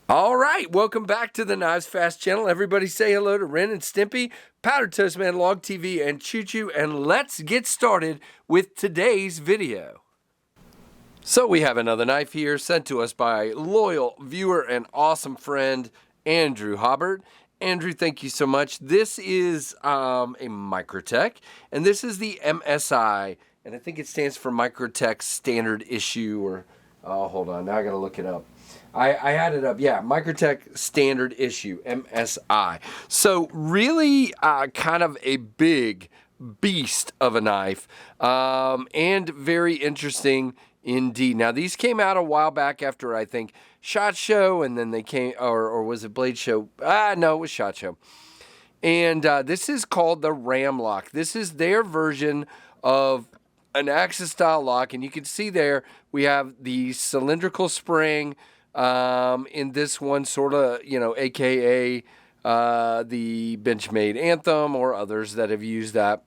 All right, welcome back to the KnivesFAST channel. Everybody say hello to Ren and Stimpy, Powdered Toast Man, Log TV, and Choo Choo, and let's get started with today's video. So we have another knife here sent to us by loyal viewer and awesome friend, Andrew Haubert. Andrew, thank you so much. This is a Microtech, and this is the MSI, and I think it stands for Microtech Standard Issue, or, oh, hold on, now I gotta look it up. I had it up, yeah, Microtech Standard Issue, MSI. So really kind of a big beast of a knife, and very interesting indeed. Now, these came out a while back after, I think, SHOT Show, and then they came, or was it Blade Show? No, it was SHOT Show. And this is called the Ram Lock. This is their version of an Axis style lock, and you can see there we have the cylindrical spring in this one, sort of, you know, aka the Benchmade Anthem or others that have used that.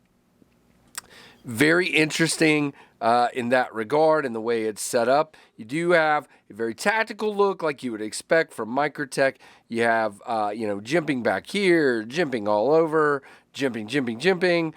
Very interesting in that regard and the way it's set up. You do have a very tactical look like you would expect from Microtech. You have, you know, jimping back here, jimping all over, jimping.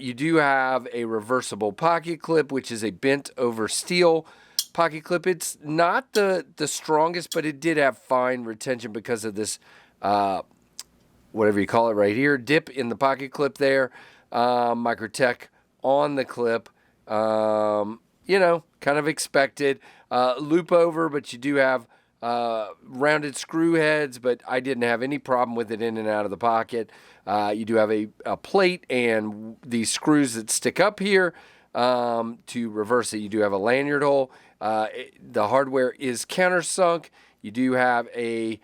You do have a reversible pocket clip, which is a bent over steel pocket clip. It's not the strongest, but it did have fine retention because of this, whatever you call it right here, dip in the pocket clip there. Microtech on the clip, you know, kind of expected. Loop over, but you do have rounded screw heads, but I didn't have any problem with it in and out of the pocket. You do have a plate and these screws that stick up here to reverse it. You do have a lanyard hole. The hardware is countersunk. You do have a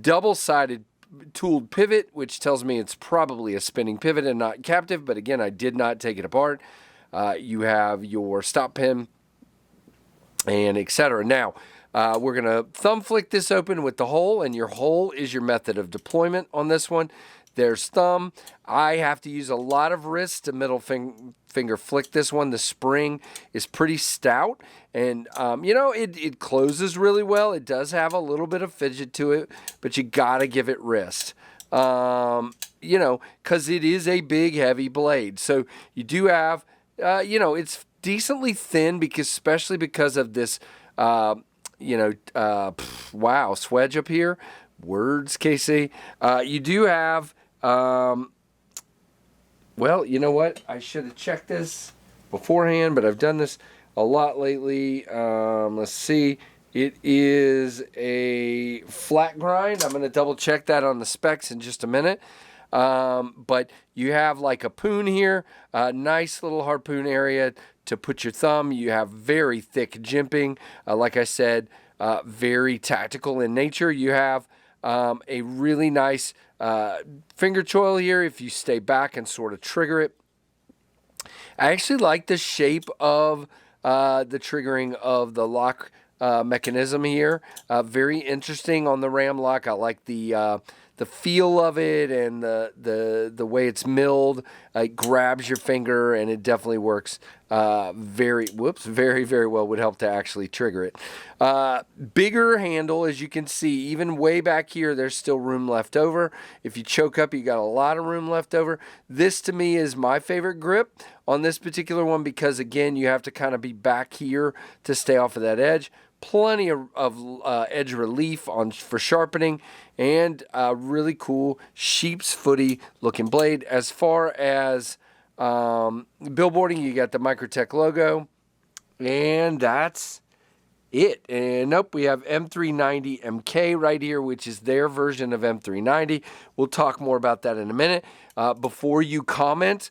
double-sided tooled pivot, which tells me it's probably a spinning pivot and not captive, but again, I did not take it apart. You have your stop pin and etc. Now, we're going to thumb flick this open with the hole, and your hole is your method of deployment on this one. There's thumb. I have to use a lot of wrist to middle finger flick this one. The spring is pretty stout, and you know, it closes really well. It does have a little bit of fidget to it, but you gotta give it wrist. You know, because it is a big, heavy blade. So you do have, you know, it's decently thin because, especially because of this, you know, wow, swedge up here. Words, Casey. You do have, well, you know what? I should have checked this beforehand, but I've done this a lot lately. Let's see. It is a flat grind. I'm going to double check that on the specs in just a minute. But you have like a poon here, a nice little harpoon area to put your thumb. You have very thick jimping. Like I said, very tactical in nature. You have a really nice finger choil here if you stay back and sort of trigger it. I actually like the shape of the triggering of the lock mechanism here. Very interesting on the Ram lock. I like the feel of it and the way it's milled. It grabs your finger, and it definitely works very well. Would help to actually trigger it. Bigger handle, as you can see, even way back here, there's still room left over. If you choke up, you got a lot of room left over. This, to me, is my favorite grip on this particular one because, again, you have to kind of be back here to stay off of that edge. Plenty of edge relief for sharpening, and really cool sheep's footy looking blade. As far as billboarding, you got the Microtech logo, and that's it. And nope, we have M390 MK right here, which is their version of M390. We'll talk more about that in a minute. Before you comment,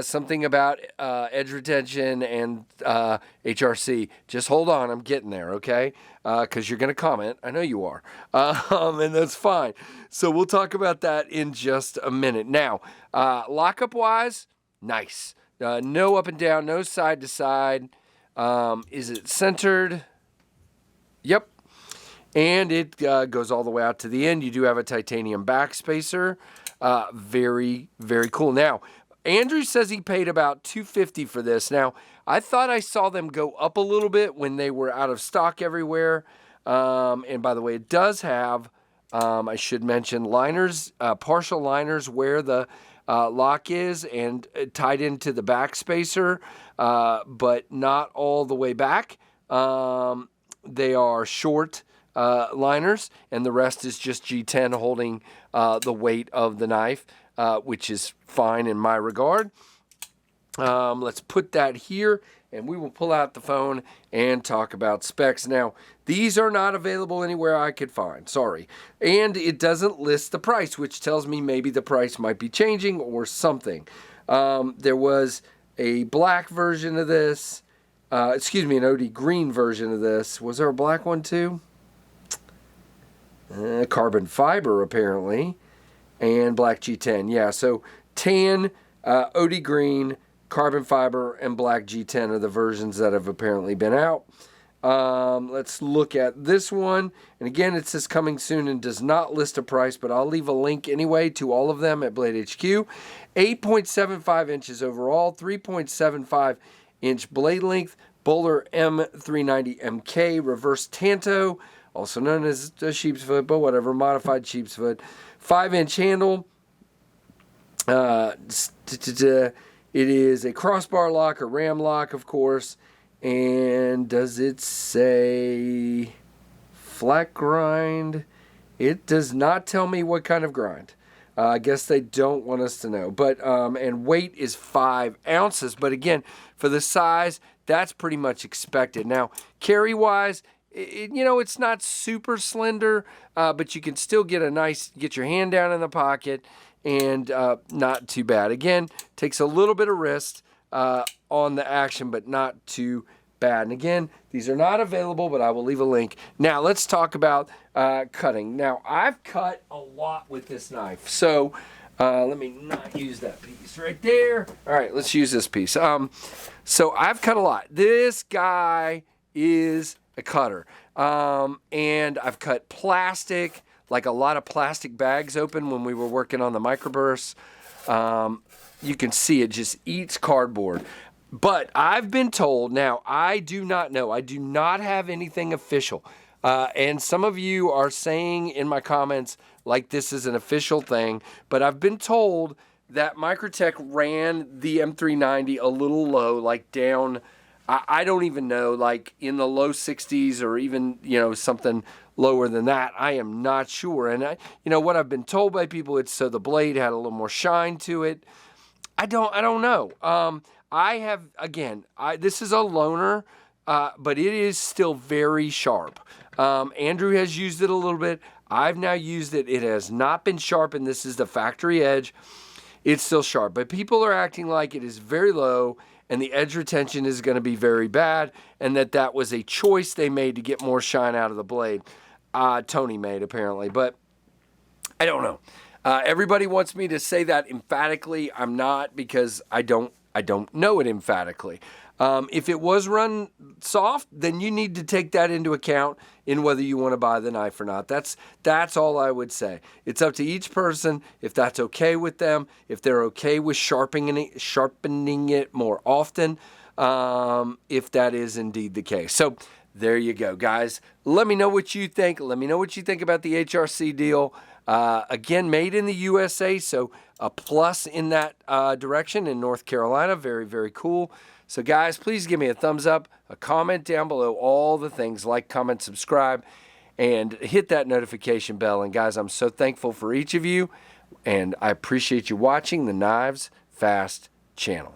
something about edge retention and HRC. Just hold on, I'm getting there, okay? Because you're going to comment. I know you are. And that's fine. So we'll talk about that in just a minute. Now, lockup-wise, nice. No up and down, no side to side. Is it centered? Yep. And it goes all the way out to the end. You do have a titanium backspacer. Very, very cool. Now, Andrew says he paid about $250 for this. Now, I thought I saw them go up a little bit when they were out of stock everywhere. And by the way, it does have, I should mention, liners, partial liners where the lock is and tied into the back spacer, but not all the way back. They are short liners, and the rest is just G10 holding the weight of the knife, which is fine in my regard. Let's put that here, and we will pull out the phone and talk about specs. Now, these are not available anywhere I could find, sorry. And it doesn't list the price, which tells me maybe the price might be changing or something. There was a black version of this, an OD green version of this. Was there a black one too? Carbon fiber, apparently, and black G10. Yeah, so tan, OD green, carbon fiber, and black G10 are the versions that have apparently been out. Let's look at this one. And again, it says coming soon and does not list a price, but I'll leave a link anyway to all of them at Blade HQ. 8.75 inches overall, 3.75 inch blade length, Bowler M390 MK, reverse Tanto, also known as a sheep's foot, but whatever, modified sheep's foot. 5-inch handle. It is a crossbar lock, a ram lock, of course. And does it say flat grind? It does not tell me what kind of grind. I guess they don't want us to know. But and weight is 5 ounces. But again, for the size, that's pretty much expected. Now, carry-wise, it's not super slender, but you can still get your hand down in the pocket, and not too bad. Again, takes a little bit of wrist on the action, but not too bad. And again, these are not available, but I will leave a link. Now, let's talk about cutting. Now, I've cut a lot with this knife, so let me not use that piece right there. All right, let's use this piece. So I've cut a lot. This guy is a cutter, and I've cut plastic, like a lot of plastic bags open when we were working on the microbursts. You can see it just eats cardboard. But I've been told, now I do not know, I do not have anything official. And some of you are saying in my comments like this is an official thing, but I've been told that Microtech ran the M390 a little low, like down, I don't even know, like in the low 60s or even, something lower than that. I am not sure. And what I've been told by people, it's so the blade had a little more shine to it. I don't know. This is a loaner, but it is still very sharp. Andrew has used it a little bit. I've now used it. It has not been sharpened. This is the factory edge. It's still sharp, but people are acting like it is very low and the edge retention is going to be very bad, and that was a choice they made to get more shine out of the blade. Tony made, apparently, but I don't know. Everybody wants me to say that emphatically. I'm not, because I don't know it emphatically. If it was run soft, then you need to take that into account in whether you want to buy the knife or not. That's all I would say. It's up to each person if that's okay with them, if they're okay with sharpening it more often, if that is indeed the case. So there you go, guys. Let me know what you think. Let me know what you think about the HRC deal. Again, made in the USA, so a plus in that direction in North Carolina. Very, very cool. So, guys, please give me a thumbs up, a comment down below, all the things, like, comment, subscribe, and hit that notification bell. And, guys, I'm so thankful for each of you, and I appreciate you watching the Knives Fast channel.